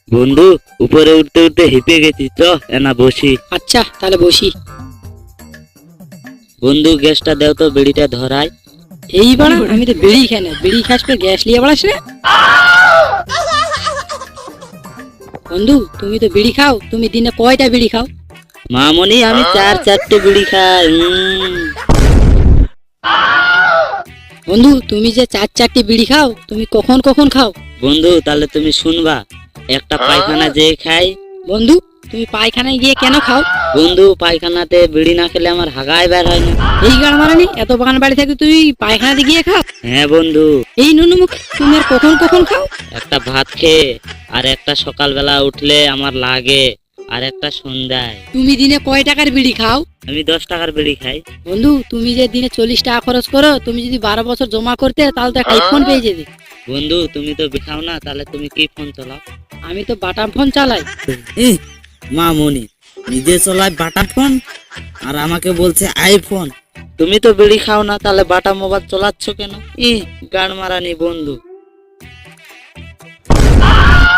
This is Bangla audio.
বন্ধু, উপরে উঠতে উঠতে হেঁপে গেছি, চ এনা বসি। আচ্ছা তাহলে বসি। বন্ধু, গ্যাসটা দেও তো, বিড়িটা ধরাই। এইবার আমি তো বিড়ি খাই না, বিড়ি খাস পর গ্যাস নিয়ে বেড়াস না। বন্ধু তুমি তো বিড়ি খাও, তুমি দিনে কয়টা বিড়ি খাও? মামনি, আমি চারটে বিড়ি খাই। বন্ধু তুমি যে চারটি বিড়ি খাও, তুমি কখন কখন খাও? বন্ধু, তাহলে তুমি শুনবা। একটা পায়খানা যেয়ে খাই। বন্ধু তুমি পায়খানায় গিয়ে কেন খাও? বন্ধু, পায়খানাতে বিড়ি না খেলে আমার হাগায় বের হয় না। এই গান মারানি, এত বাগান বাড়ি থেকে তুই পায়খানাতে গিয়ে খাও? হ্যাঁ বন্ধু। এই নুনুমুখ, তুমি আর কখন কখন খাও? একটা ভাত খেয়ে, আর একটা সকালবেলা উঠলে আমার লাগে, আর একটা সন্ধ্যায়। তুমি দিনে কয় টাকার বিড়ি খাও? আমি 10 টাকার বিড়ি খাই। বন্ধু তুমি যে দিনে 40 টাকা খরচ করো, তুমি যদি 12 বছর জমা করতে তাহলে তো একটা আইফোন পেয়ে যেতে। বন্ধু, তুমি তো খাও না, তাহলে তুমি কি ফোন চালাও? আমি তো বাটাম ফোন চালাই। মামনি নিজে চলায় বাটা ফোন, আর আমাকে বলছে আইফোন। তুমি তো বিড়ি খাও না, তাহলে বাটা মোবাইল চালাচ্ছ কেন? গান মারানি বন্ধু।